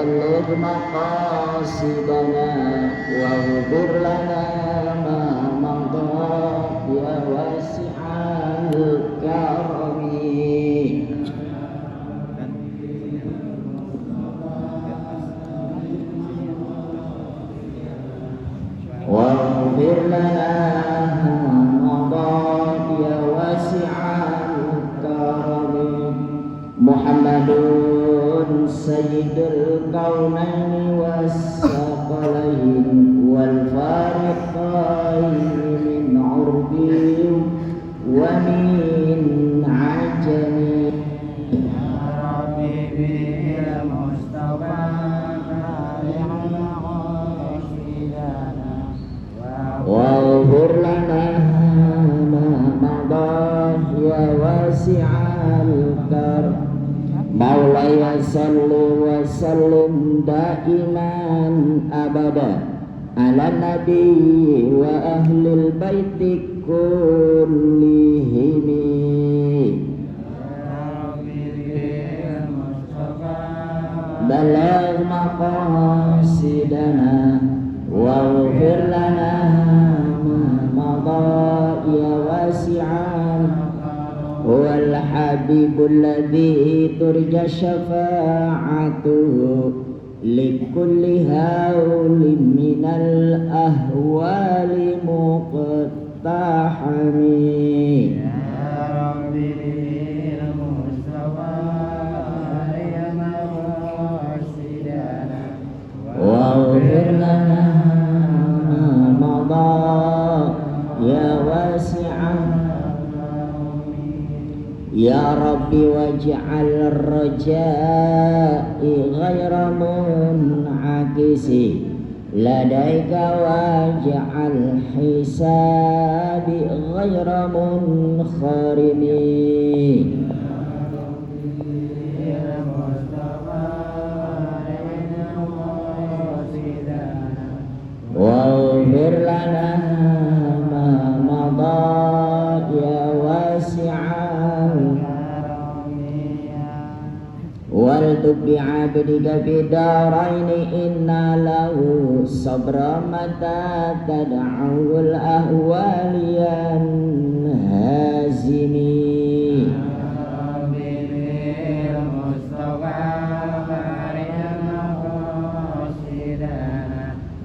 بلغ مقاصدنا واغفر لنا ما مضى يا واسع الكرم واغفر لنا ما مضى يا واسع الكرم محمد سيد الكونين والثقلين والفارقين من عرب ومن عجم يا ربي بالمصطفى واغفر لنا ما مضى يا واسع الكرم مولاي صل وسلم دائما أبدا على النبي وأهل البيت كلهم بلغ مقاصدنا واغفر لنا ما مضى يا واسع هو الحبيب الذي ترجى شفاعته لكل هول من الأهوال مقتحم يا ربي بالمصطفى يا مقاصدنا واغفر لنا ما مضى يا واسع يا ربي واجعل الرجاء غير منعكس لديك واجعل حساب غير منخرم واغفر لنا ما مضى يا واسع والتب بعبدك في الدارين إنا له صبر متى تدعو الأهوال ينهزم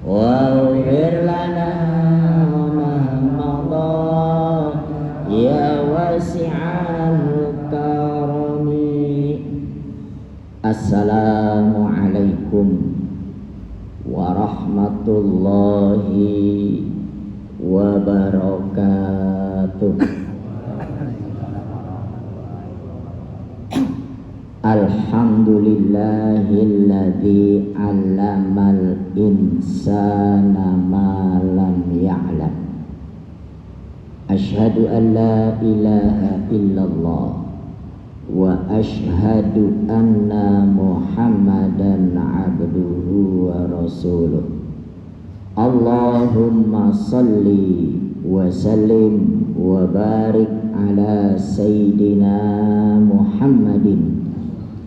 واغفر لنا ما مضى يا واسع الكرم. Assalamualaikum warahmatullahi wabarakatuh. Alhamdulillahilladzi 'allamal insana ma lam ya'lam. Asyhadu an la ilaha illallah wa asyhadu anna Muhammadan 'abduhu wa rasuluh. Allahumma salli wa sallim wa barik ala sayyidina Muhammadin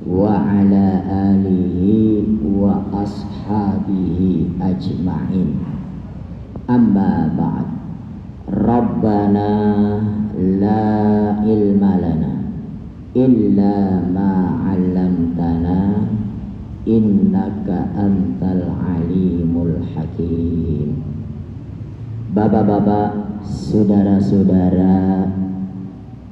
wa ala alihi wa ashabihi ajma'in. Amma ba'd. Rabbana la ilma lana illa ma 'allamtana innaka antal alimul hakim. Bapak-bapak, saudara-saudara,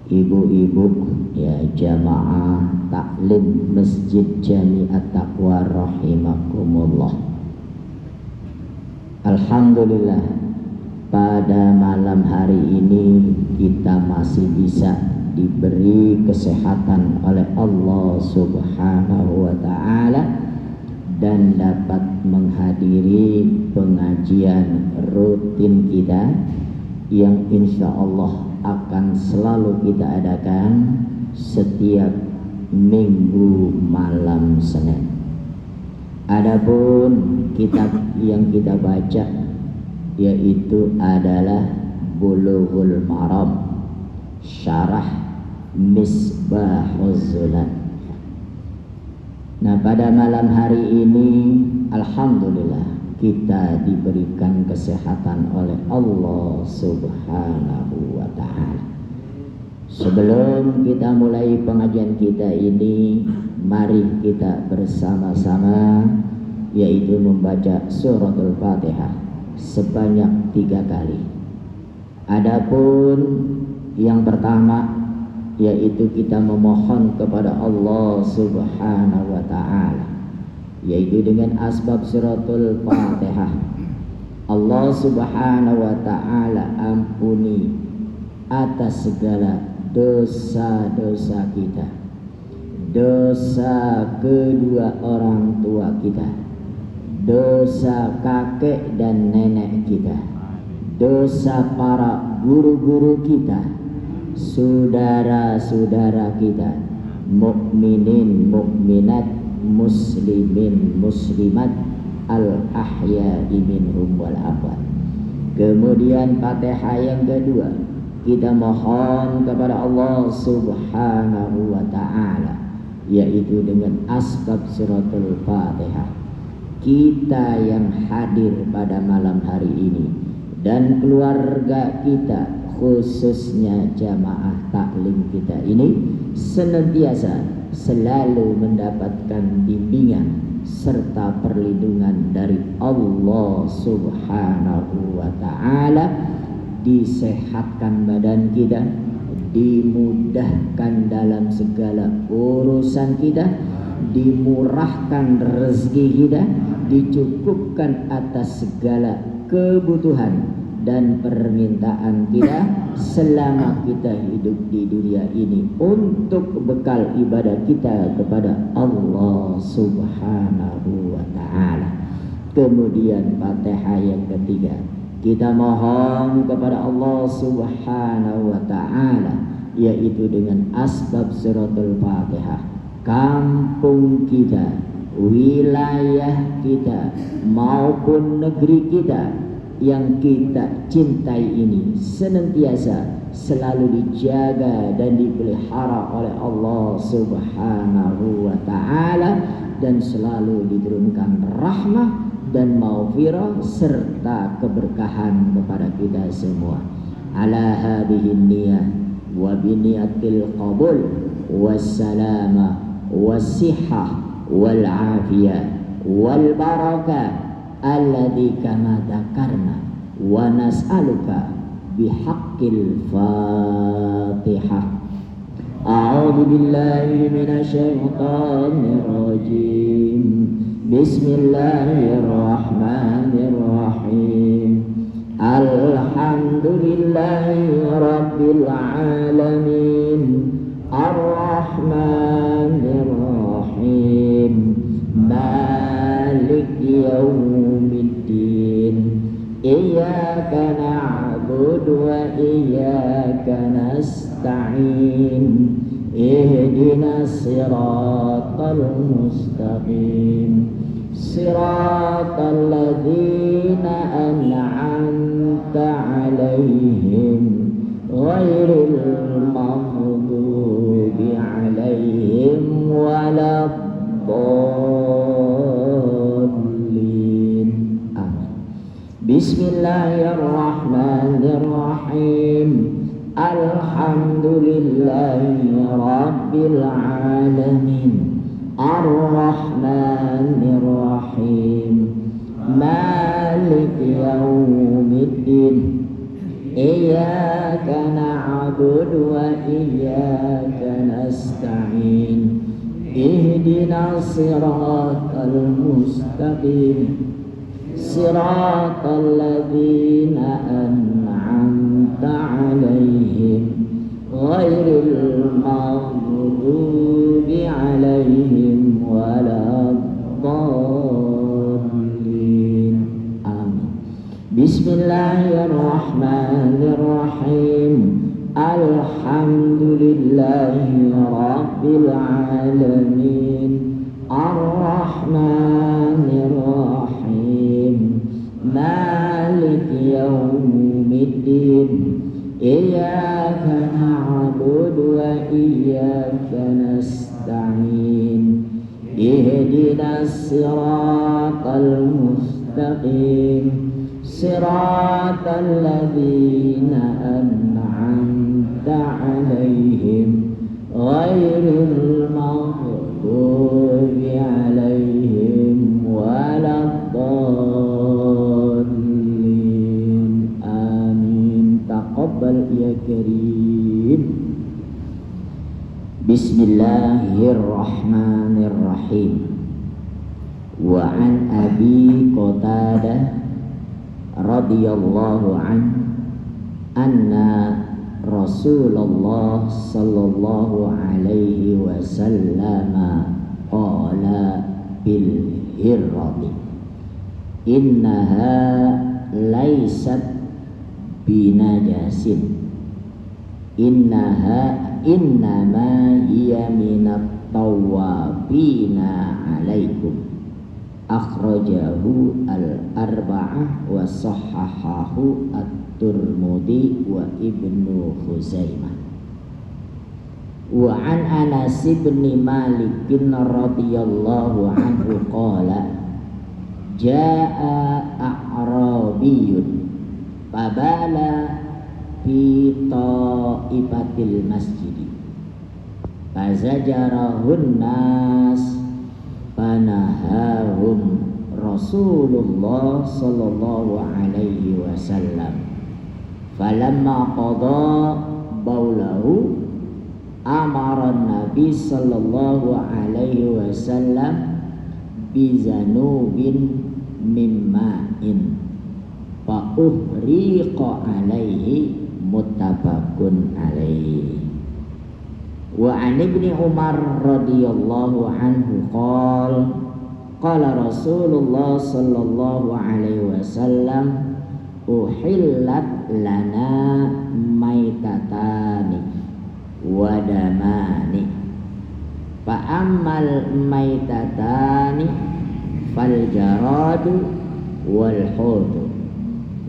ibu-ibu, ya jamaah taklim Masjid Jami'at Taqwa rahimakumullah. Alhamdulillah, pada malam hari ini kita masih bisa diberi kesehatan oleh Allah Subhanahu wa ta'ala dan dapat menghadiri pengajian rutin kita yang insya Allah akan selalu kita adakan setiap minggu malam Senin. Adapun kitab yang kita baca yaitu adalah Bulughul Maram Syarah Misbahuz Zulat. Nah, pada malam hari ini Alhamdulillah kita diberikan kesehatan oleh Allah Subhanahu wa ta'ala. Sebelum kita mulai pengajian kita ini, mari kita bersama-sama yaitu membaca suratul Fatihah sebanyak 3 kali. Adapun yang pertama yaitu kita memohon kepada Allah Subhanahu wa ta'ala yaitu dengan asbab suratul Fatihah. Allah Subhanahu wa ta'ala ampuni atas segala dosa-dosa kita, dosa kedua orang tua kita, dosa kakek dan nenek kita, dosa para guru-guru kita, saudara-saudara kita, mukminin, mukminat, muslimin, muslimat, al-ahya'i minhum wal amwat. Kemudian Fatihah yang kedua, kita mohon kepada Allah Subhanahu wa ta'ala yaitu dengan asbab suratul Fatihah. Kita yang hadir pada malam hari ini dan keluarga kita, khususnya jamaah taklim kita ini, senantiasa selalu mendapatkan bimbingan serta perlindungan dari Allah Subhanahu wa ta'ala, disehatkan badan kita, dimudahkan dalam segala urusan kita, dimurahkan rezeki kita, dicukupkan atas segala kebutuhan dan permintaan kita selama kita hidup di dunia ini untuk bekal ibadah kita kepada Allah Subhanahu wa ta'ala. Kemudian Fatihah yang ketiga, kita mohon kepada Allah Subhanahu wa ta'ala yaitu dengan asbab suratul Fatihah, kampung kita, wilayah kita maupun negeri kita yang kita cintai ini senantiasa selalu dijaga dan dipelihara oleh Allah Subhanahu wa ta'ala dan selalu diturunkan rahmah dan maghfirah serta keberkahan kepada kita semua. Ala hadhihi niyah wa biniyatil qabul wassalama wassihah wal afiyah wal barakah alladhi kama dzakarna wa nas'aluka bihaqqil Fatihah. A'udzu billahi minasy syaithanir rajim. Bismillahirrahmanirrahim. Alhamdulillahi rabbil alamin. Ar-Rahmanir-Rahim. Malik yaumiddin. Iyyaka na'budu wa iyyaka nasta'in. Ihdinas siratal mustaqim. Siratal ladzina an'amta 'alaihim ghairil maghdubi 'alaihim waladdallin. Amin. Bismillahirrahmanirrahim. Alhamdulillahi rabbil alamin. Ar-Rahmanir-Rahim. Malik yaumiddin. Iyyaka na'budu wa iyyaka nasta'in. Ihdinas siratal mustaqim. Siratal ladzina an'amta 'alaihim ghairil maghdubi 'alaihim waladdallin. Amin. Bismillahirrahmanirrahim. Alhamdulillahi rabbil alamin. Ar-Rahmanir-Rahim. Malik yaumiddin. Iyyaka na'budu wa iyyaka nasta'in. Ihdinas siratal mustaqim siratal ladzina an'amta 'alaihim ghairil maghdubi 'alaihim waladdallin. Amin. Taqabbal ya karim. Bismillahirrahmanirrahim. Wa an Abi Qatadah radhiyallahu anna Rasulullah sallallahu alaihi wasallam qala bil hirrati innaha laysat binajasin innama hiya minat tawabina alaikum. Akhrajahu al-arba'ah wa sahhahahu at-Tirmidzi wa Ibnu Khuzaimah. Wa an Anas bin Malik radhiyallahu anhu qala jaa a'rabiyyun fabala fi ta'ifatil masjid fazajarahun nas fanahahum Rasulullah sallallahu alaihi wasallam falamma qada baulahu amara nabi sallallahu alaihi wasallam bizanubin mimma'in fa uhriqa alaihi muttafaqun alaihi. Wa an Ibni Umar radhiyallahu anhu qala Rasulullah sallallahu alaihi wasallam uhillat lana maitatani wa damani fa ammal maitatani fal jaradu wal hudu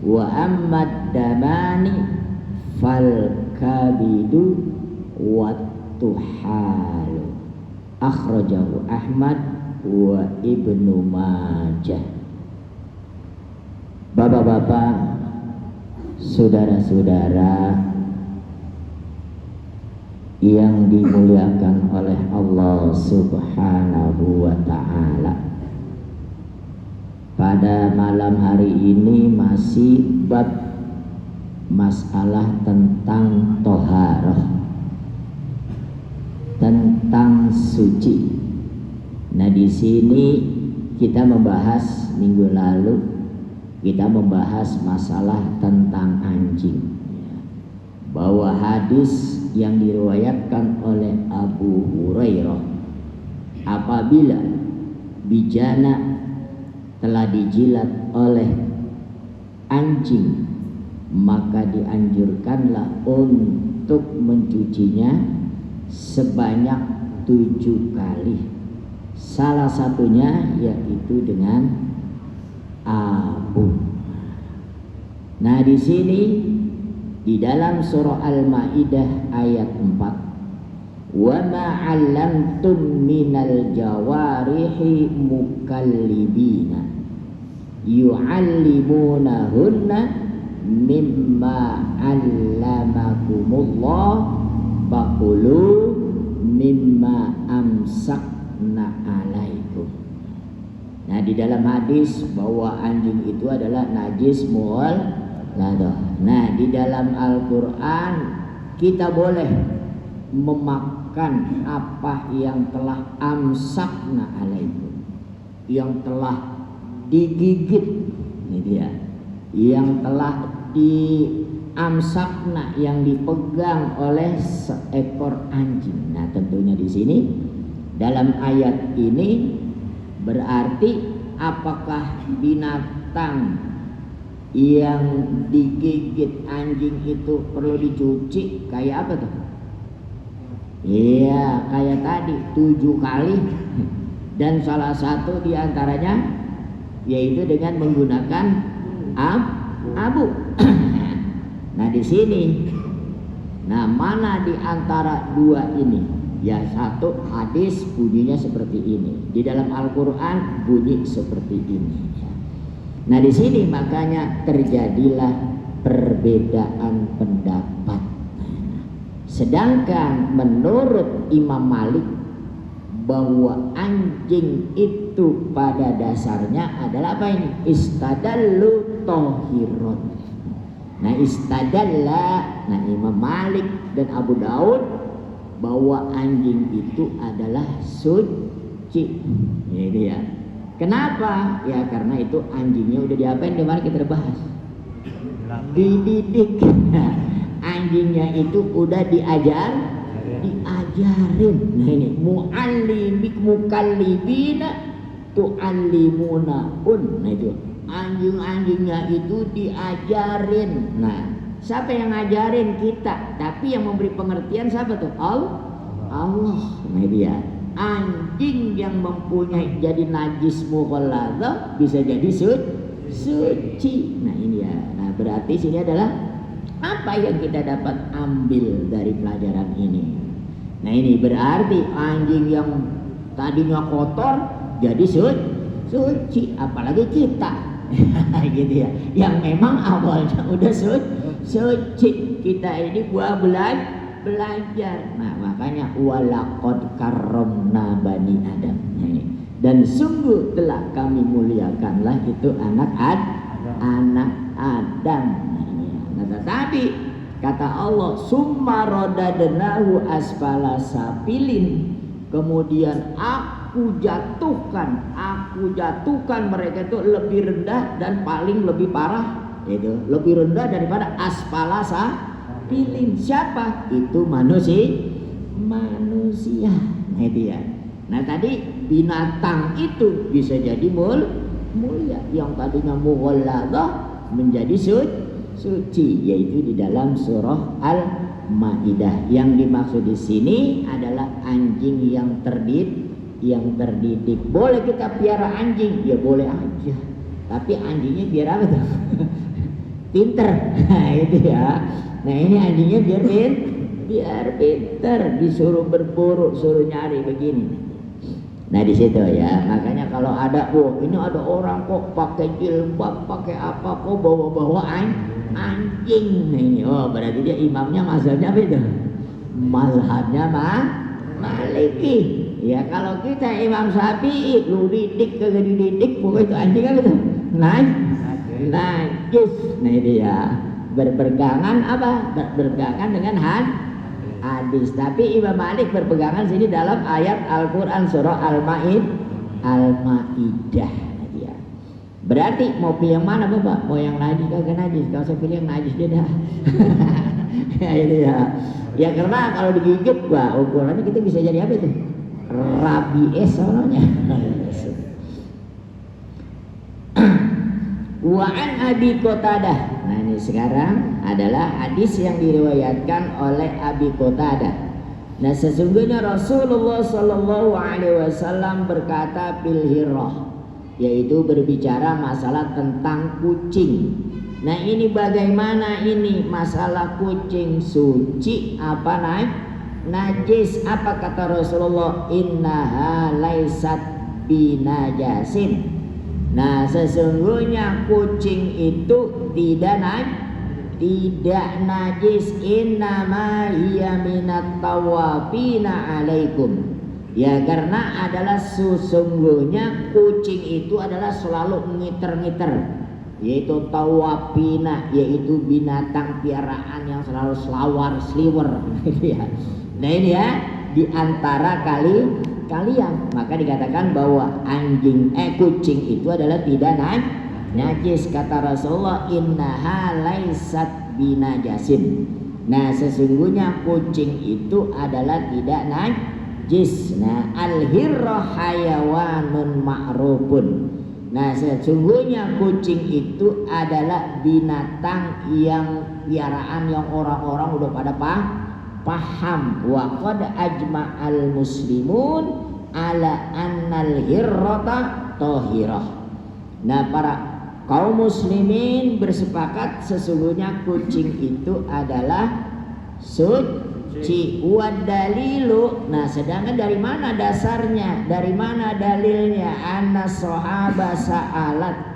wa ammad damani fal kabidu wat tuhalu. Akhrajahu Ahmad wa Ibnu Majah. Bapak-bapak, saudara-saudara yang dimuliakan oleh Allah Subhanahu wa ta'ala, pada malam hari ini masih bab masalah tentang toharoh, tentang suci. Nah, di sini kita membahas minggu lalu kita membahas masalah tentang anjing, bahwa hadis yang diriwayatkan oleh Abu Hurairah, apabila bijana telah dijilat oleh anjing, maka dianjurkanlah untuk mencucinya sebanyak 7 kali. Salah satunya yaitu dengan abu. Nah, di sini di dalam surah Al-Maidah ayat 4, wa ma 'allamtum minal jawarihi mukallibina yu'allimunahunna mimma 'allamakumullah faqulu mimma amsakna 'alaikum. Nah, di dalam hadis bahwa anjing itu adalah najis mughalladzah. Nah, di dalam Al-Qur'an kita boleh memakan apa yang telah amsakna 'alaikum, yang telah digigit, ini dia, yang telah diamsakna, yang dipegang oleh seekor anjing. Nah, tentunya di sini dalam ayat ini berarti apakah binatang yang digigit anjing itu perlu dicuci? Kayak apa tuh? Iya, kayak tadi 7 kali, dan salah satu diantaranya yaitu dengan menggunakan abu. Nah, di sini, nah, mana di antara dua ini Ya, satu hadis bunyinya seperti ini, di dalam Al-Quran bunyi seperti ini. Nah di sini makanya terjadilah perbedaan pendapat. Sedangkan menurut Imam Malik bahwa anjing itu pada dasarnya adalah apa ini? Istadallu tohirun. Nah istadalla, nah Imam Malik dan Abu Daud bahwa anjing itu adalah suci. Ini ya. Kenapa? Ya karena itu anjingnya udah diapain? Di mana kita bahas? Dididik. Anjingnya itu udah diajarin. Nah ini mukallibina tu'allimuna. Nah itu anjing-anjingnya itu diajarin. Nah siapa yang ngajarin? Kita. Tapi yang memberi pengertian siapa tuh? Allah. Nah dia anjing yang mempunyai jadi najis mughalladhah bisa jadi suci. Nah ini ya. Nah berarti sini adalah apa yang kita dapat ambil dari pelajaran ini. Nah ini berarti anjing yang tadinya kotor jadi suci. Apalagi kita gitu ya, yang memang awalnya udah suci. Kita ini buah belajar. Nah makanya walaqad karramna bani Adam. Nah, ini. Dan sungguh telah kami muliakanlah itu anak Adam. Nah tetapi kata Allah summa radadnahu asfala safilin, kemudian aku jatuhkan mereka itu lebih rendah dan paling lebih parah, itu lebih rendah daripada asfala safilin. Siapa? Itu manusia. Nah itu ya. Nah tadi binatang itu bisa jadi mulia, yang tadinya mughalladhah menjadi suci, yaitu di dalam surah Al-Maidah. Yang dimaksud di sini adalah anjing yang terdidik. Boleh kita piara anjing, ya boleh aja. Tapi anjingnya biar apa tuh? Pinter. Nah itu ya. Nah ini anjingnya biar pinter, disuruh berburu, suruh nyari begini. Nah di situ ya, makanya kalau ada, ini ada orang kok pakai jilbab, pakai apa, kok bawa-bawa anjing. Nah ini, berarti dia imamnya mazhabnya apa itu? Mazhabnya Maliki. Ya kalau kita Imam Syafi'i, lu didik kagak dididik, pokoknya itu anjing apa itu? Najis. Nah itu ya, berpegangan apa? Berpegangan dengan hadis. Tapi Imam Malik berpegangan sini dalam ayat Al-Quran surah Al-Maidah. Ya. Berarti mau pilih yang mana Bapak? Mau yang najis kagak najis? Kalau saya pilih yang najis dia dah. Ya itu ya. Ya karena kalau digigit ukurannya kita bisa jadi apa itu? Rabies soalnya. Wa'an Abi Qatadah. Nah ini sekarang adalah hadis yang diriwayatkan oleh Abi Qatadah. Nah sesungguhnya Rasulullah Sallallahu Alaihi Wasallam berkata bil hirrah, yaitu berbicara masalah tentang kucing. Nah ini bagaimana ini masalah kucing suci apa najis? Apa kata Rasulullah? Innaha laisat binajasin. Nah sesungguhnya kucing itu tidak najis. Innama hiya minat tawafina alaikum. Ya karena adalah sesungguhnya kucing itu adalah selalu ngiter-ngiter, yaitu tawafina, yaitu binatang piaraan yang selalu sliwer. Nah ini ya di antara kalian, maka dikatakan bahwa kucing itu adalah tidak najis. Kata Rasulullah innaha laisat binajasin. Nah sesungguhnya kucing itu adalah tidak najis. Nah al-hirra hayawanun ma'rufun. Nah sesungguhnya kucing itu adalah binatang yang piaraan yang orang-orang udah pada paham. Wa qad ajma'al muslimun ala annal hirrata tahirah. Nah para kaum muslimin bersepakat sesungguhnya kucing itu adalah suci. Wad dalilu, nah sedangkan dari mana dasarnya? Dari mana dalilnya? Anna sahabah sa'alat.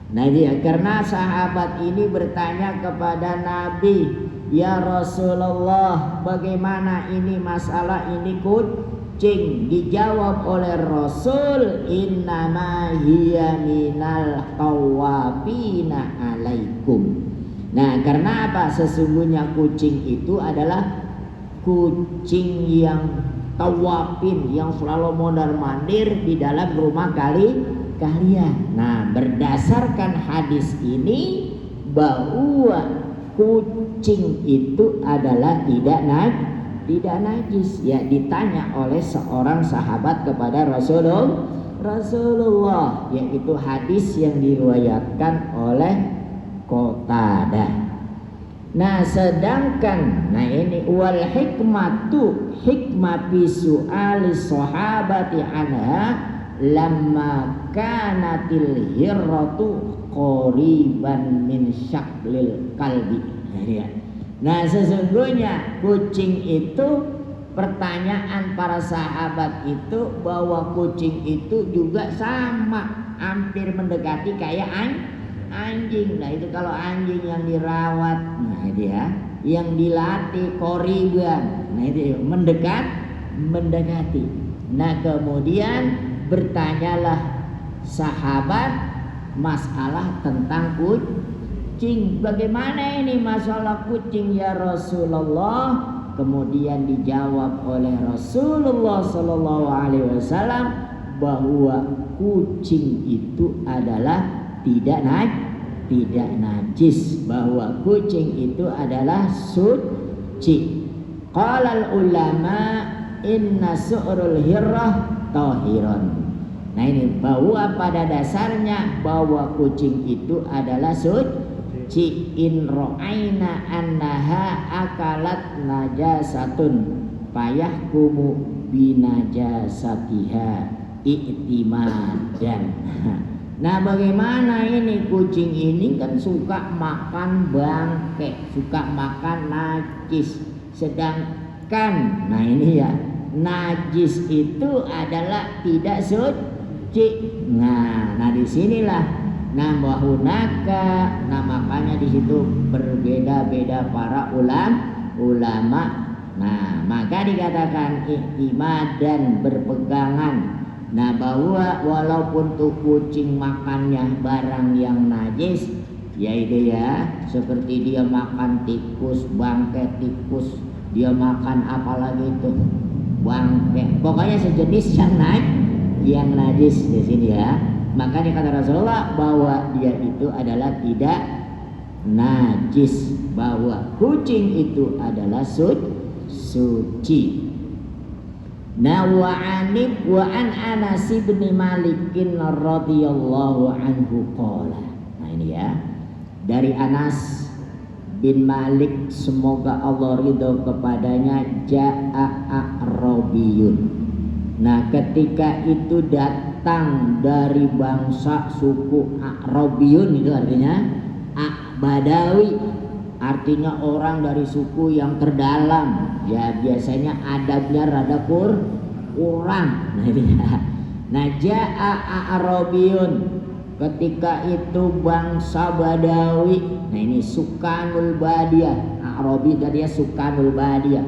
Nah dia karena sahabat ini bertanya kepada Nabi, ya Rasulullah, bagaimana ini masalah ini kucing? Dijawab oleh Rasul, innama hiya minal tawafina alaikum. Nah karena apa? Sesungguhnya kucing itu adalah kucing yang tawafin, yang selalu mondar-mandir di dalam rumah kalian. Nah berdasarkan hadis ini bahwa kucing itu adalah tidak najis. Ya ditanya oleh seorang sahabat kepada Rasulullah, yaitu hadis yang diriwayatkan oleh Qatadah. Nah sedangkan ini wal hikmah fi su'ali sahabati anha lamma kanatil hirratu qoriban min syaklil kalbi. Nah sesungguhnya kucing itu, pertanyaan para sahabat itu bahwa kucing itu juga sama, hampir mendekati kayak anjing. Nah itu kalau anjing yang dirawat, nah itu ya, yang dilatih koriban, nah itu mendekati. Nah kemudian bertanyalah sahabat masalah tentang kucing. Bagaimana ini masalah kucing ya Rasulullah? Kemudian dijawab oleh Rasulullah Sallallahu Alaihi Wasallam bahwa kucing itu adalah tidak najis, bahwa kucing itu adalah suci. Qalal ulama inna su'rul hirrah tahiron. Nah ini bahwa pada dasarnya bahwa kucing itu adalah suci. In ra'aina annaha akalat najasatun fayahkumu binajasatiha i'timadan. Nah bagaimana ini kucing ini kan suka makan bangke, suka makan najis. Sedangkan nah ini ya, najis itu adalah tidak suci. Nah disinilah wahunaka. Nah makanya di situ berbeda-beda para ulama. Nah maka dikatakan iktimad dan berpegangan. Nah bahwa walaupun tuh kucing makannya barang yang najis, yaitu ya seperti dia makan tikus, bangkai tikus, dia makan apalagi itu bangkai, pokoknya sejenis yang najis di sini ya. Makanya kata Rasulullah bahwa dia itu adalah tidak najis, bahwa kucing itu adalah suci. Nah wa an Anas bin Malik radhiyallahu anhu qala. Nah ini ya, dari Anas bin Malik semoga Allah ridho kepadanya, ja'a a'rabiyun. Nah ketika itu datang dari bangsa suku A'rabiyun, itu artinya Badawi, artinya orang dari suku yang terdalam. Ya biasanya adabnya rada kurang. Nah ja'a a'rabiyun, ketika itu bangsa Badawi. Nah ini sukanul badiyah. A'rabi tadi ya sukanul badiyah.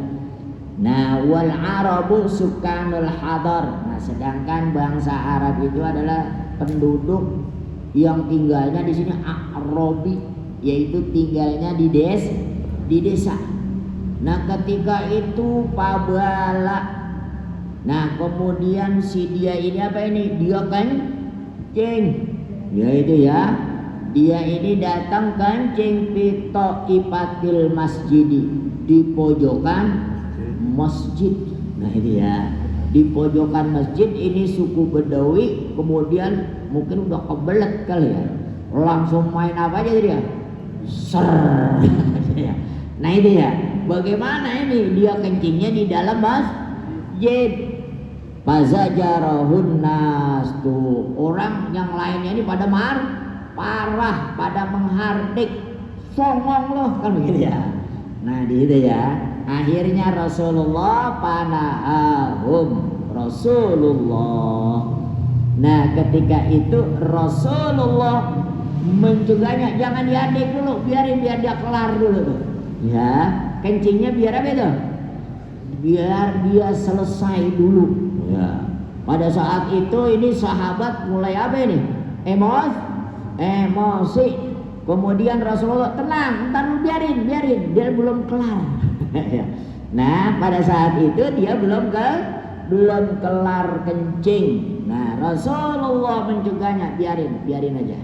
Nah wal arabu sukanul hadar. Nah sedangkan bangsa Arab itu adalah penduduk yang tinggalnya di sini A'rabi, yaitu tinggalnya di desa. Nah ketika itu pabala. Nah kemudian si dia ini apa ini? Dia kencing. Yaitu ya, dia ini datang kencing pito ipatil masjidi, di pojokan masjid. Nah itu ya, di pojokan masjid ini suku Badawi. Kemudian mungkin udah kebelet kali ya, langsung main apa aja dia? Ser. Nah itu ya, bagaimana ini dia kencingnya di dalam masjid. Fazajarahun nas, tuh orang yang lainnya ini pada parah, pada menghardik, songong loh kan begitu ya. Nah di itu ya, akhirnya Rasulullah panahum Rasulullah. Nah ketika itu Rasulullah mencegahnya, jangan diadek dulu, biarin biar dia kelar dulu tuh. Ya, kencingnya biar apa itu? Biar dia selesai dulu. Ya. Pada saat itu ini sahabat mulai apa ini? Emosi. Kemudian Rasulullah tenang, ntar lu biarin, dia belum kelar. Nah, pada saat itu dia belum kelar kencing. Nah, Rasulullah mencegahnya, biarin aja.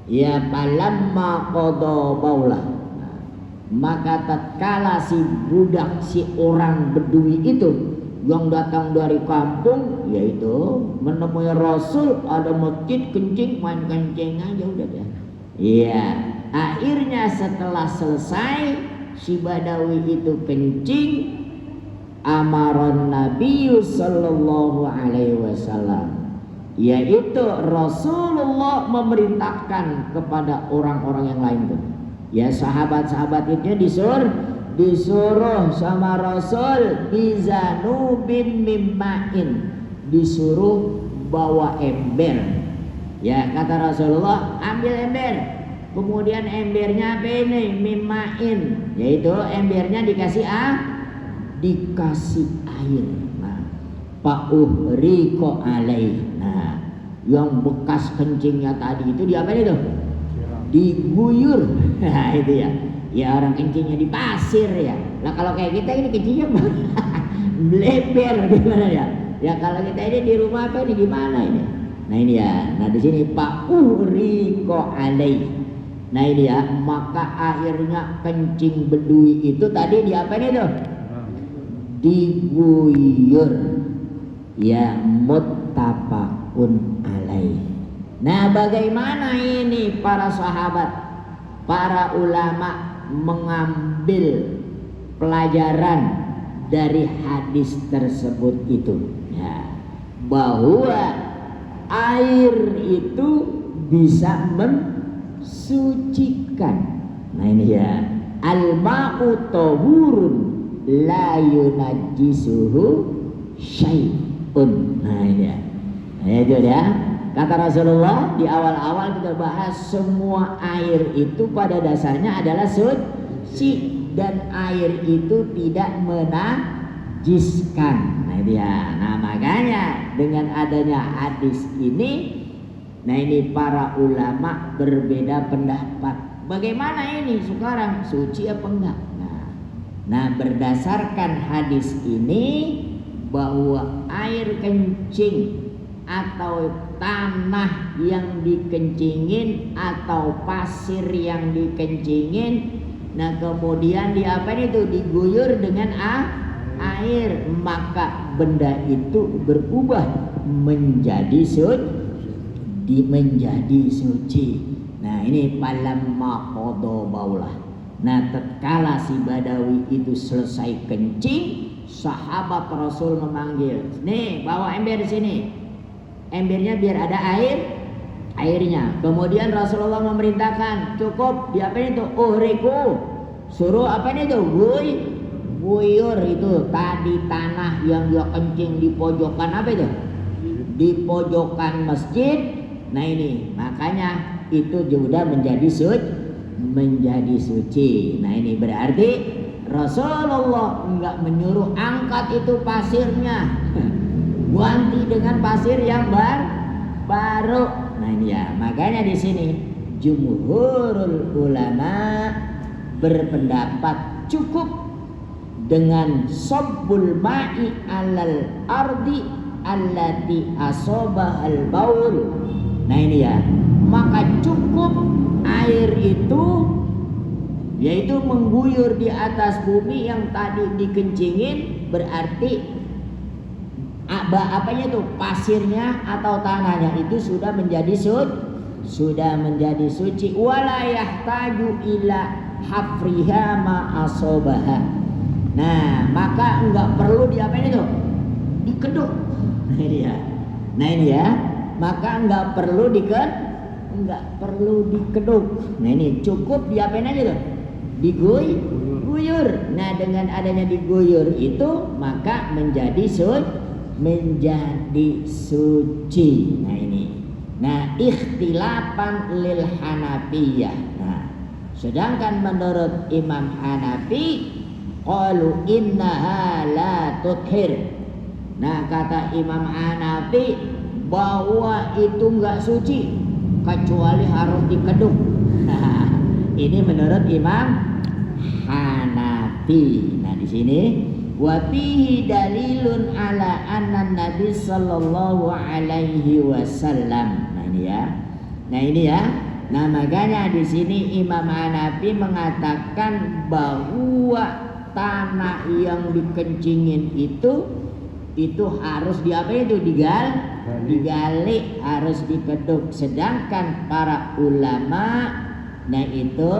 Ya falamma qada baulah. Nah, maka tatkala si budak, si orang Bedui itu yang datang dari kampung, yaitu menemui Rasul, ada masjid kencing, main kencing aja udah deh. Iya, akhirnya setelah selesai si Badawi itu kencing, amaron Nabi sallallahu alaihi wasallam, yaitu Rasulullah memerintahkan kepada orang-orang yang lain tuh. Ya sahabat-sahabat itu disuruh sama Rasul bizanubin mimmain, disuruh bawa ember. Ya kata Rasulullah, ambil ember. Kemudian embernya apa ini? Mimmain, yaitu embernya dikasih air. Nah, fa'uhriko alaih. Nah, yang bekas kencingnya tadi itu diapain itu? Diguyur. Nah, itu ya. Ya orang kencingnya di pasir ya. Nah, kalau kayak kita ini kencingnya bleber gimana ya? Ya kalau kita ini di rumah apa ini gimana ini? Nah, ini ya. Nah, di sini fa'uhriko alaih. Nah, ini ya, maka akhirnya kencing Bedui itu tadi diapain itu? Diguyur. Ya muttafaqun alaih. Nah, bagaimana ini para sahabat, para ulama mengambil pelajaran dari hadis tersebut itu? Ya, bahwa air itu bisa mensucikan. Nah ini ya, al-ma'u tahurun la yunajjisuhu syai'un. Nah ini ya, nah, itu ya. Kata Rasulullah di awal-awal kita bahas, semua air itu pada dasarnya adalah suci dan air itu tidak menajiskan. Nah dia, nah makanya dengan adanya hadis ini, nah ini para ulama berbeda pendapat. Bagaimana ini sekarang, suci apa enggak? Nah berdasarkan hadis ini bahwa air kencing atau tanah yang dikencingin atau pasir yang dikencingin, nah kemudian diapain itu? Diguyur dengan air, maka benda itu berubah menjadi suci. Nah ini falamma qada baulah. Nah tatkala si Badawi itu selesai kencing, sahabat Rasul memanggil, nih bawa ember di sini. Embernya biar ada airnya. Kemudian Rasulullah memerintahkan, cukup diapain itu? Uhriku, suruh apa itu? Guyur itu tadi tanah yang dia kencing di pojokan apa itu? Di pojokan masjid. Nah ini makanya itu juga menjadi suci. Nah ini berarti Rasulullah enggak menyuruh angkat itu pasirnya, ganti dengan pasir yang baru. Nah ini ya, makanya di sini jumhurul ulama berpendapat cukup dengan sabbul ma'i alal ardi allati asobahal baul. Nah ini ya, maka cukup air itu yaitu mengguyur di atas bumi yang tadi dikencingin, berarti apanya itu? Pasirnya atau tanahnya itu sudah menjadi suci. Wala yahtaju ila hafriha ma asobaha. Nah maka enggak perlu diapain itu? Dikeduk. Nah ini ya, maka enggak perlu dikeduk. Nah ini cukup diapain aja tuh? Diguyur diguyur. Nah, dengan adanya diguyur itu maka menjadi suci. Nah ini. Nah, ikhtilafan lil Hanafiyah. Nah, sedangkan menurut Imam Hanafi qalu innaha la tuthhir. Nah, kata Imam Hanafi bahwa itu enggak suci kecuali harus dikeduk. Nah, ini menurut Imam Hanafi. Nah, di sini wa fihi dalilun ala anna Nabi sallallahu alaihi wasallam. Nah, ini ya. Nah, ini ya. Nah, makanya di sini Imam Hanafi mengatakan bahwa tanah yang dikencingin itu harus digali, harus dikeduk. Sedangkan para ulama, nah itu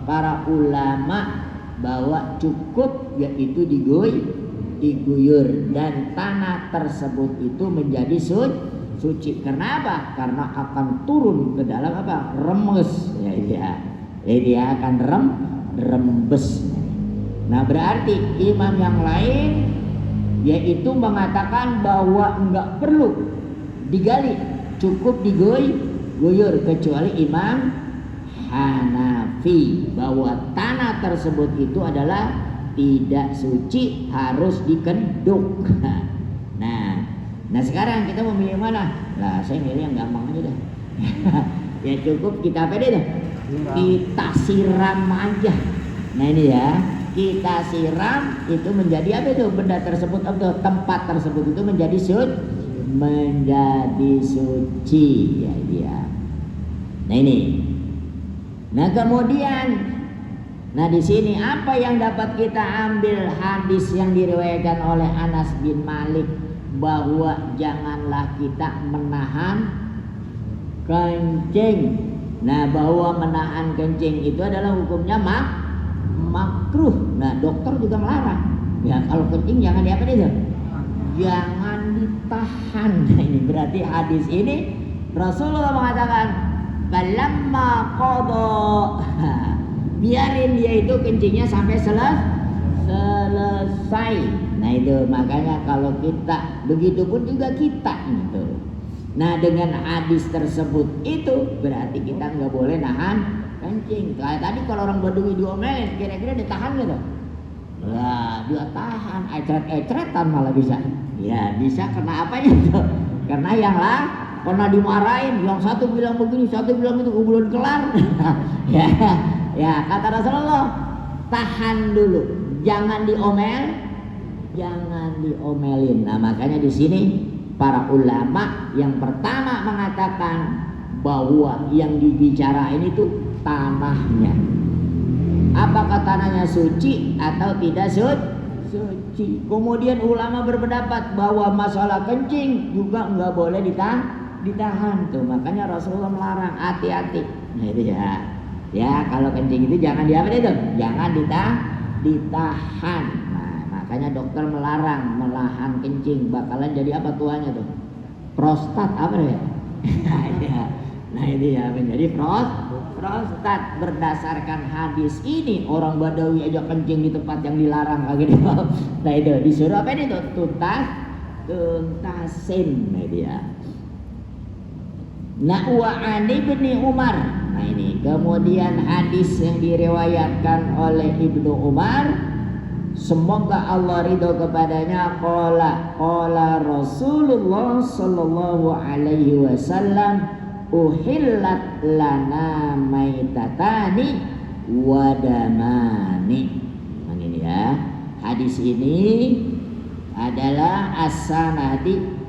para ulama bahwa cukup yaitu diguyur dan tanah tersebut itu menjadi suci. Kenapa? Karena akan turun ke dalam apa? Remes. Ya, dia akan rembes. Nah, berarti imam yang lain yaitu mengatakan bahwa enggak perlu digali, cukup diguyur, kecuali Imam Hanafi bahwa tanah tersebut itu adalah tidak suci, harus dikeduk. Nah sekarang kita mau milih mana? Lah saya milih yang gampang aja dah. Ya cukup kita apa deh tuh? Kita siram aja. Nah ini ya, kita siram itu menjadi apa itu? Benda tersebut atau tempat tersebut itu menjadi suci ya dia. Nah ini. Nah kemudian, nah di sini apa yang dapat kita ambil hadis yang diriwayatkan oleh Anas bin Malik bahwa janganlah kita menahan kencing. Nah bahwa menahan kencing itu adalah hukumnya makruh. Nah dokter juga melarang. Ya kalau kencing jangan diapa itu? Jangan ditahan. Nah ini berarti hadis ini Rasulullah mengatakan falamma qada, biarin dia itu kencingnya sampai selesai. Nah itu makanya kalau kita begitu pun juga kita gitu. Nah dengan hadis tersebut itu berarti kita nggak boleh nahan kencing. Kayak tadi kalau orang Badui diomelin, kira-kira ditahan gitu? Lah dia tahan, ecret-ecretan malah bisa. Ya bisa karena apanya tuh? Karena yang lah pernah dimarahin, yang satu bilang begini, satu bilang itu, belum kelar. ya kata Rasulullah, tahan dulu, jangan diomelin. Nah makanya di sini para ulama yang pertama mengatakan bahwa yang dibicarain itu tanahnya. Apakah tanahnya suci atau tidak suci? Kemudian ulama berpendapat bahwa masalah kencing juga nggak boleh ditahan tuh. Makanya Rasulullah melarang, hati-hati. Nah itu ya kalau kencing itu jangan jangan ditahan. Nah makanya dokter melarang menahan kencing, bakalan jadi apa tuanya tuh? Prostat apa ya? Nah ini ya menjadi prostat. Berdasarkan hadis ini orang Badawi aja kencing di tempat yang dilarang gitu. Nah itu disuruh apa ini tuh? Tuntasin. Nah dia. Nah wa ani bin Umar. Nah ini kemudian hadis yang diriwayatkan oleh Ibnu Umar, semoga Allah ridho kepadanya, qala Rasulullah sallallahu alaihi wasallam uhillat lana maitatani wadamani. Nah ini ya, hadis ini adalah as-sanadi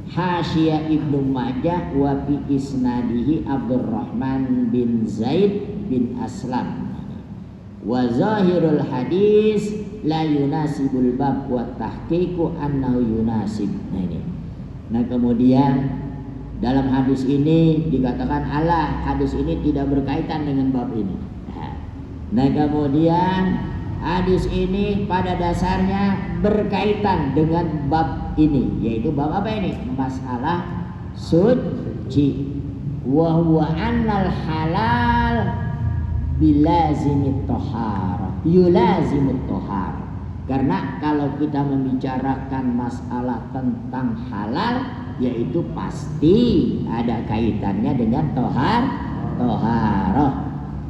Hasyiyah Ibnu Majah wa fi isnadihi Abdurrahman bin Zaid bin Aslam. Wa zahirul hadis la yunasibul bab wa tahqiqu annahu yunasib. Nah ini. Nah kemudian dalam hadis ini dikatakan hadis ini tidak berkaitan dengan bab ini. Nah kemudian hadis ini pada dasarnya berkaitan dengan bab ini, yaitu bab apa ini? Masalah suci. Wa huwa annal halal bilazimit taharah. yulazimut tohar. Karena kalau kita membicarakan masalah tentang halal, yaitu pasti ada kaitannya dengan toharoh.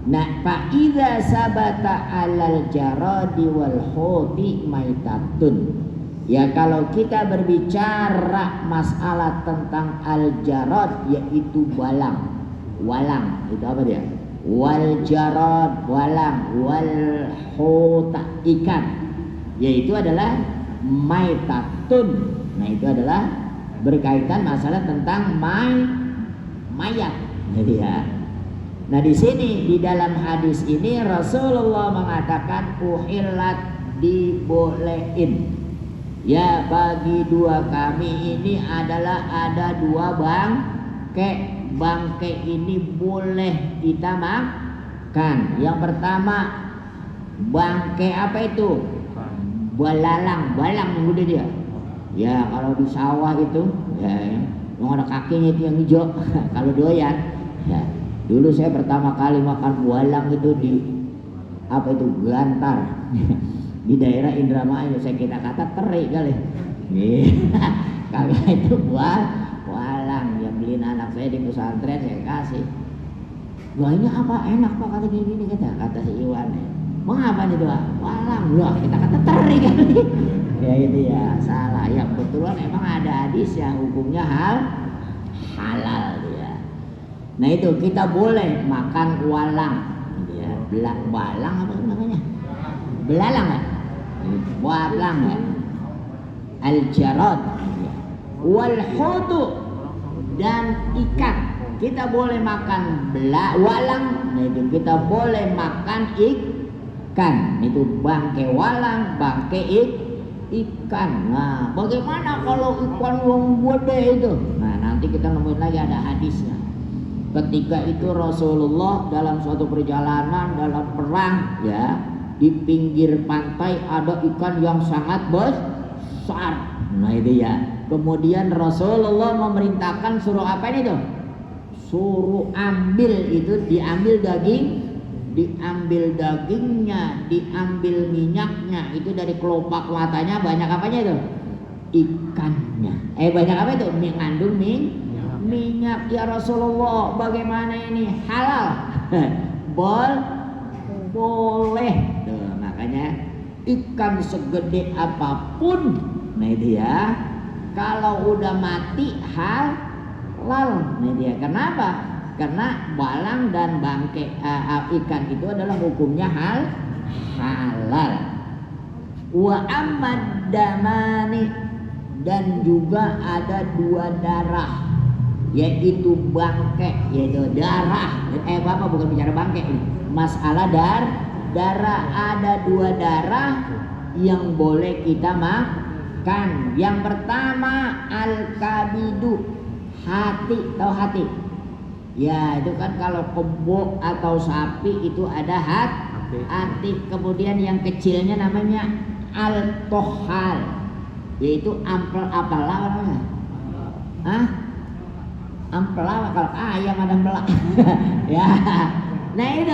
Nah, fa idza sabata alal jaradi wal huti maitatun. Ya, kalau kita berbicara masalah tentang al jarad, yaitu walang. Itu apa dia? Wal jarad, walang, wal huta, ikan, yaitu adalah maitatun. Nah, itu adalah berkaitan masalah tentang mayat. Jadi ya. Nah, di sini di dalam hadis ini Rasulullah mengatakan uhillat, dibolehin. Ya, bagi dua kami ini adalah ada dua bangke. Bangke ini boleh kita makan. Yang pertama bangke apa itu? Balang yang udah dia. Ya, kalau di sawah itu ya, yang ada kakinya itu yang hijau. Kalau doyan ya. Dulu saya pertama kali makan balang itu di apa itu, Gantar. Di daerah Indramayu. Saya kata teri kali. Kagak, itu walang yang beliin anak saya di pesantren, saya kasih. Wah, ini apa enak Pak, kata gini kata si Iwan. Mengapa nih doa? Walang loh, kita kata teri kali. Ya itu ya, salah. Ya kebetulan emang ada hadis yang hukumnya halal ya. Nah itu kita boleh makan walang. Ya, balang apa namanya? Belalang ya? Walang ya. Al-jarad ya. Wal hutu, dan ikan. Kita boleh makan walang. Nah itu kita boleh makan ikan. Itu bangke walang, bangke ikan. Nah, bagaimana kalau ikan yang gede itu? Nah, nanti kita nemuin lagi ada hadisnya. Ketika itu Rasulullah dalam suatu perjalanan dalam perang ya, di pinggir pantai ada ikan yang sangat besar. Nah itu ya. Kemudian Rasulullah memerintahkan suruh apa ini tuh? Suruh ambil itu, diambil dagingnya, diambil minyaknya. Itu dari kelopak matanya banyak apanya itu? Ikannya. Banyak apa itu? Mengandung minyak. Ya Rasulullah, bagaimana ini? Halal? Boleh. Tuh, makanya ikan segede apapun, nah itu ya, kalau udah mati halal. Nah dia kenapa? Karena balang dan bangke ikan itu adalah hukumnya halal. Wa ammad damani, dan juga ada dua darah, yaitu bangke, yaitu darah. Bapak bukan bicara bangke ini, masalah darah. Ada dua darah yang boleh kita makan. Yang pertama al-kabidu, hati. Tahu hati? Ya, itu kan kalau kebo atau sapi itu ada hati. Kemudian yang kecilnya namanya al-tohal, yaitu ampela namanya. Ampela, kalau ayam ada ampela. Ya. Nah itu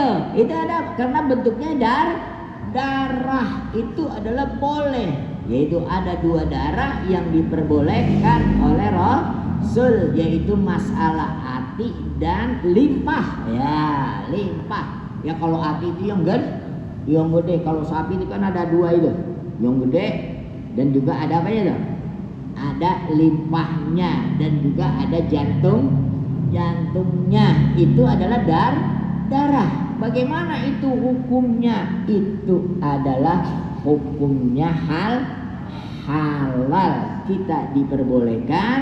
ada, karena bentuknya darah itu adalah boleh, yaitu ada dua darah yang diperbolehkan oleh Rasul, yaitu masalah hati dan limpah. Ya, limpah. Ya kalau hati itu yang gede. Kalau sapi itu kan ada dua itu, yang gede dan juga ada apa ya? Ada limpahnya dan juga ada jantungnya. Itu adalah darah. Bagaimana itu hukumnya? Itu adalah hukumnya halal. Kita diperbolehkan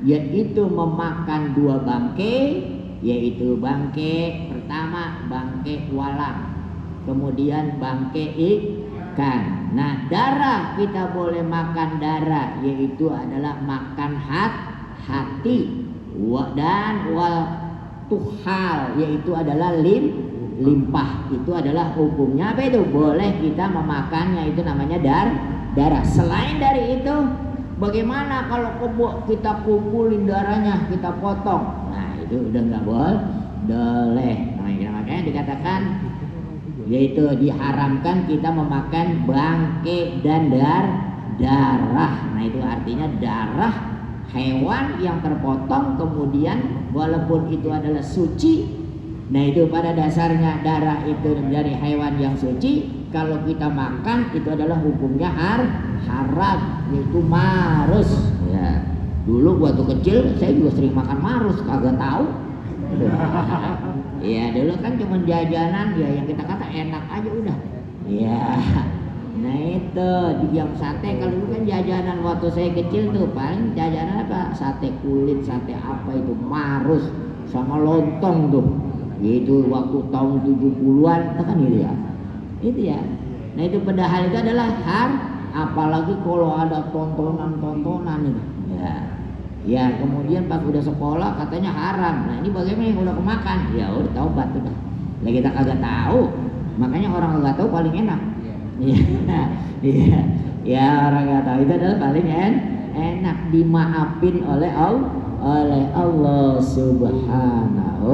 yaitu memakan dua bangke, yaitu bangke pertama bangke walang, kemudian bangke ikan. Nah darah kita boleh makan darah, yaitu adalah makan hati dan wal tuhal, yaitu adalah limpah. Itu adalah hukumnya apa itu? Boleh kita memakannya, itu namanya darah. Selain dari itu, bagaimana kalau kebo kita kumpulin darahnya, kita potong? Nah itu udah nggak boleh. Nah, makanya dikatakan yaitu diharamkan kita memakan bangkai dan darah. Nah itu artinya darah hewan yang terpotong kemudian walaupun itu adalah suci. Nah itu pada dasarnya darah itu dari hewan yang suci, kalau kita makan itu adalah hukumnya haram, yaitu marus. Ya, dulu waktu kecil saya juga sering makan marus, kagak tahu. Ya dulu kan cuma jajanan ya yang kita kata enak aja udah. Ya, nah itu di yang sate kalau dulu kan jajanan waktu saya kecil tuh paling jajanan apa? Sate kulit, sate apa itu marus sama lontong tuh. Itu waktu tahun 70-an kan itu ya. Itu ya. Nah itu padahal itu adalah apalagi kalau ada tontonan itu. Ya. Ya, kemudian pas udah sekolah katanya haram. Nah, ini bagaimana yang udah kemakan? Ya udah taubat udah. Lah kita kagak tahu. Makanya orang kagak tahu paling enak. Iya. Iya. Ya orang kagak tahu itu adalah paling enak dimaafin oleh Allah Subhanahu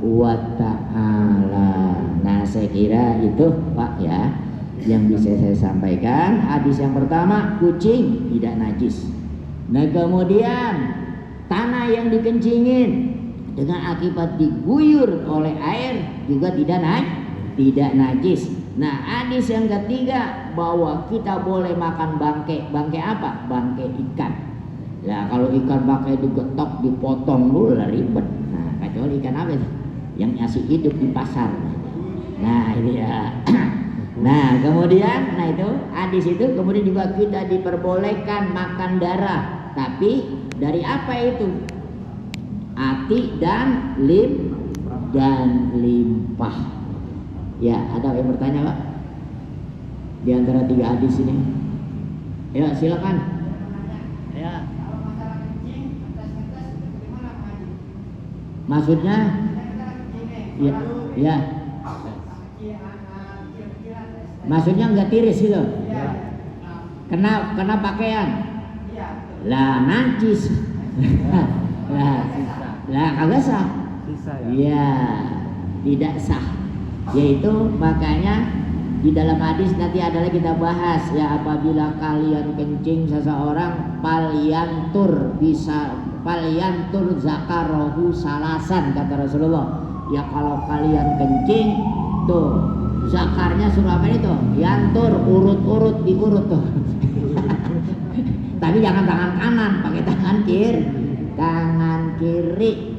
wa ta'ala. Nah saya kira itu Pak ya yang bisa saya sampaikan. Hadis yang pertama, kucing tidak najis. Nah kemudian tanah yang dikencingin dengan akibat diguyur oleh air juga tidak najis. Nah hadis yang ketiga bahwa kita boleh makan bangkai apa? Bangkai ikan. Nah kalau ikan bangkai digetok dipotong dulu lah ribet. Nah kecuali ikan apa itu? Yang masih hidup di pasar. Nah ini ya. Nah kemudian, nah itu hadis itu kemudian juga kita diperbolehkan makan darah, tapi dari apa itu? Ati dan limpah. Ya ada yang bertanya Pak? Di antara tiga hadis ini. Ya silakan. Ya. Maksudnya? Ya, ya. Maksudnya enggak tiris gitu. Kena pakaian. Lah najis. lah kagak sah. Ya, tidak sah. Yaitu makanya di dalam hadis nanti adalah kita bahas ya, apabila kalian kencing seseorang palyantur zakarohu salasan kata Rasulullah. Ya kalau kalian kencing tuh zakarnya suruh apa itu? Yantur, urut-urut diurut tuh. Tapi jangan tangan kanan, pakai tangan kiri.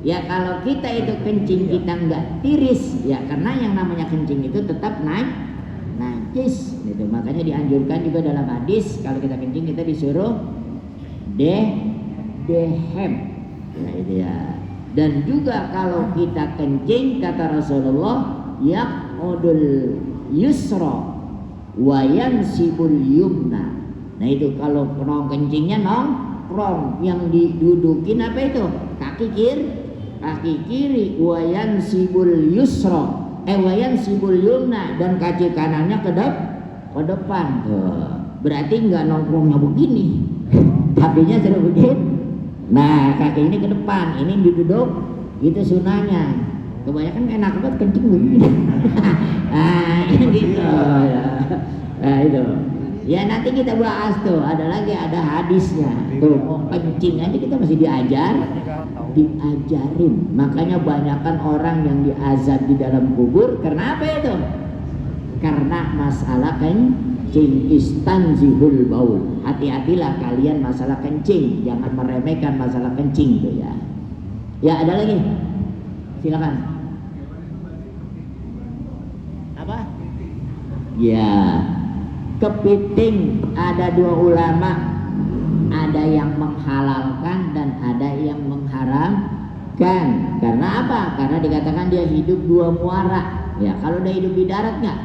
Ya kalau kita itu kencing kita enggak tiris, ya karena yang namanya kencing itu tetap najis. Gitu. Makanya dianjurkan juga dalam hadis kalau kita kencing kita disuruh dehem. Nah itu ya. Dan juga kalau kita kencing kata Rasulullah yaqudul yusra wa yansibul yumna. Nah itu kalau nong kencingnya nongkrong, yang didudukin apa itu? Kaki kiri wa yansibul yusra wa yansibul yumna, dan kaki kanannya ke depan. Berarti enggak nongkrongnya begini. Kakinya sudah begini. Nah kaki ini ke depan, ini duduk, itu sunahnya. Kebanyakan enak banget kencing begini. Nah gitu. Nah itu. Ya nanti kita bahas tuh, ada hadisnya. Tuh mau kencing aja kita masih diajarin. Makanya banyakkan orang yang diazab di dalam kubur. Karena apa itu? Karena masalah kencing, istanzihul baul. Hati-hatilah kalian masalah kencing, jangan meremehkan masalah kencing tuh ya. Ya ada lagi, silakan. Apa? Ya, kepiting ada dua ulama, ada yang menghalalkan dan ada yang mengharamkan. Karena apa? Karena dikatakan dia hidup dua muara. Ya kalau dia hidup di darat nggak?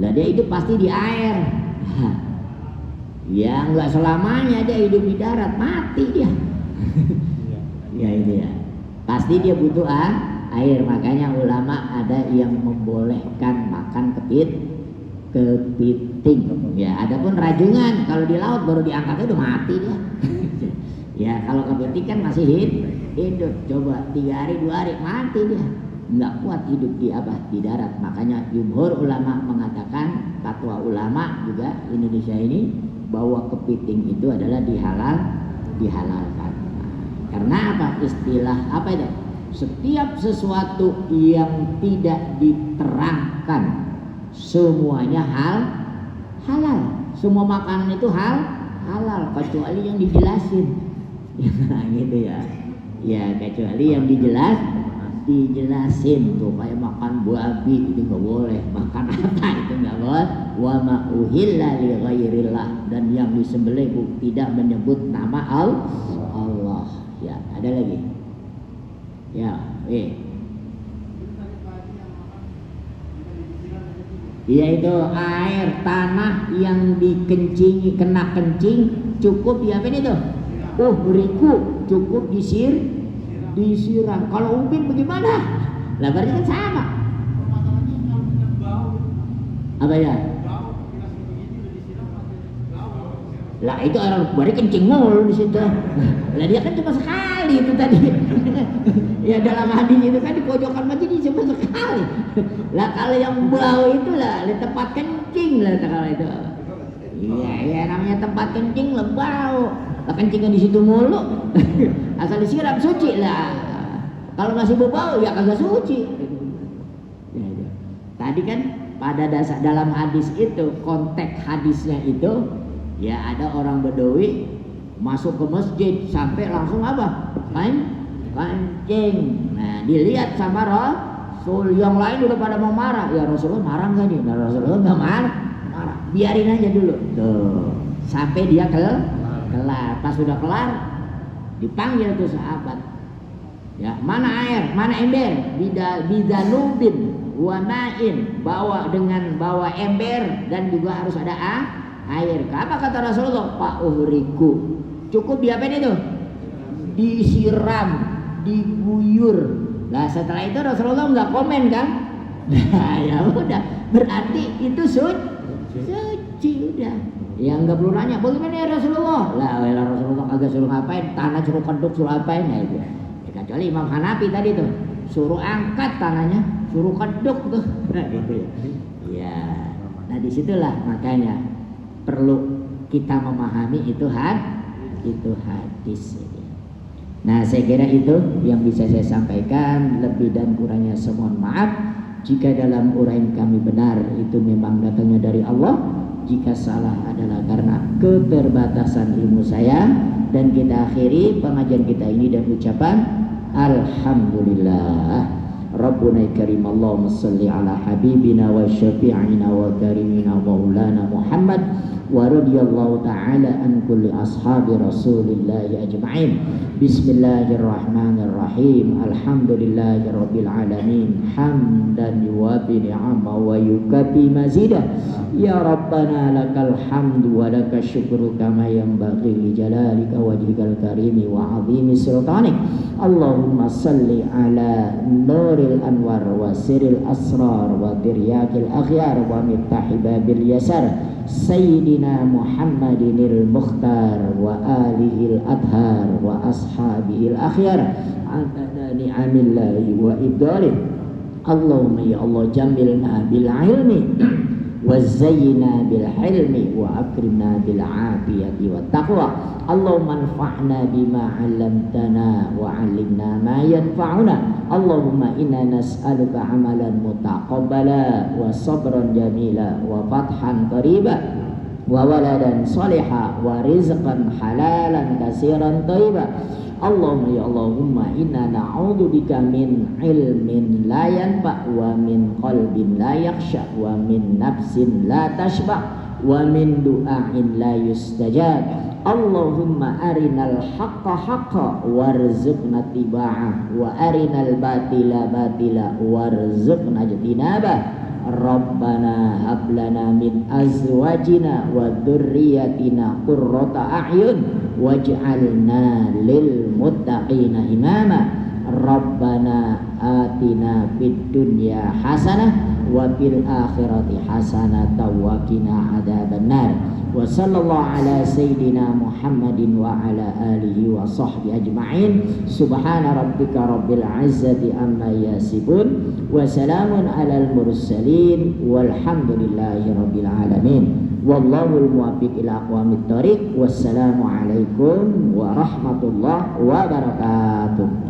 Lah dia hidup pasti di air. Ya nggak selamanya dia hidup di darat, mati dia. Ya ini ya. Pasti dia butuh air. Makanya ulama ada yang membolehkan makan kepiting. Ya adapun rajungan kalau di laut baru diangkatnya udah mati dia. Ya kalau kepiting kan masih hidup. Coba 3 hari 2 hari mati dia. nggak kuat hidup di darat. Makanya jumhur ulama mengatakan, fatwa ulama juga Indonesia ini, bahwa kepiting itu adalah dihalalkan. Karena apa? Istilah apa itu? Setiap sesuatu yang tidak diterangkan semuanya halal. Semua makanan itu halal kecuali yang dijelasin. Nah, gitu ya. Ya, kecuali yang dijelasin tuh, kayak makan babi itu nggak boleh, makan apa itu nggak boleh. Wa ma uhilla li ghairillah, dan yang disembelih tidak menyebut nama Allah. Ya, ada lagi. Ya, yaitu air tanah yang dikencingi, kena kencing cukup ya apa itu? Riku cukup disiram. Kalau ubin bagaimana? Lah berarti kan sama. Apa ya? Lah itu orang berarti kencing mulu di situ. Lah dia kan cuma sekali itu tadi. Ya dalam hadis itu kan di pojokan masjid cuma sekali. Lah kalau yang bau itu lah di tempat kencing lah kalau itu. Iya namanya tempat kencing lah bau. Lah kencingnya di situ mulu. Asal disiram suci lah. Kalau masih berbau ya kagak suci. Ya. Tadi kan pada dasar dalam hadis itu, konteks hadisnya itu, ya ada orang Bedawi masuk ke masjid sampai langsung apa? Kencing. Nah dilihat sama Rasul, yang lain udah pada mau marah. Ya Rasulullah marah nggak nih? Nah Rasulullah nggak marah. Biarin aja dulu. Tuh sampai dia kelar. Pas sudah kelar dipanggil tuh sahabat. Ya, mana air, mana ember? Bidanubin wa ma'in, bawa ember dan juga harus ada air. Apa kata Rasulullah? Riku. Cukup diapain itu? Disiram, diguyur. Lah setelah itu Rasulullah nggak komen kan? Nah, ya udah, berarti itu suci udah. Yang nggak perlu nanya, bagaimana ya Rasulullah? Lah Rasulullah kagak suruh ngapain, tanah suruh keduk suruh apain ya itu. Kecuali Imam Hanafi tadi tuh suruh angkat tanahnya, suruh keduk tuh. Nah, gitu ya. Ya. Nah disitulah makanya perlu kita memahami itu hadis. Nah saya kira itu yang bisa saya sampaikan. Lebih dan kurangnya semohon maaf. Jika dalam uraian kami benar itu memang datangnya dari Allah, jika salah adalah karena keterbatasan ilmu saya. Dan kita akhiri pengajian kita ini dan ucapan Alhamdulillah. Rabbuna karim, Allahumma salli ala habibina wa syafi'ina wa karimina maulana Muhammad wa radiyallahu ta'ala an kulli ashabi rasulillahi ajma'in. Bismillahirrahmanirrahim. Alhamdulillahi rabbil alamin, hamdan yuwafi ni'ama wa yukafi mazidah. Ya Rabbana lakal hamdu wa lakal syukru kama yanbaghi li jalalika wajhikal karimi wa azimi sultanik. Allahumma salli ala nuril anwar wa siril asrar wa tiryakil akhyar wa miftahi babil yasar Sayyidina Muhammadinil Mukhtar wa alihil adhar wa ashabihil akhyar adada ni'amillahi wa ibdalih. Allahumma ya Allah jamilna bil ilmi wa zayyina bil hilmi wa akrimna bil afiyati wa taqwa. Allahumma anfa'na bima 'allamtana wa 'allimna ma yanfa'una. Allahumma inna nas'aluka amalan mutaqabbala wa sabran jamila wa fathan qariba wa waladan salihah wa rizqan halalan katsiran thayyiba. Allahumma ya Allahumma inna na'udzubika min ilmin la yanfa wa min qalbin la yakhsha wa min nafsin la tashba wa min du'ain la yustajab. Allahumma arinal haqqa haqqa warzuqna tiba'ah wa arinal batila batila warzuqna ijtinabah. Rabbana hab lana min azwajina wa dzurriyyatina qurrata a'yun waj'alna lil muttaqina imama. Rabbana atina fid dunya hasanah wa fil akhirati hasanatan wa qina adzabannar. Wa sallallahu ala sayyidina Muhammadin wa ala alihi wa sahbihi ajma'in. Subhana rabbika rabbil izzati amma yasifun wa salamun alal mursalin walhamdulillahi rabbil alamin. Wallahul muwaffiq ila aqwamit thoriq. Wassalamu alaikum warahmatullahi wabarakatuh.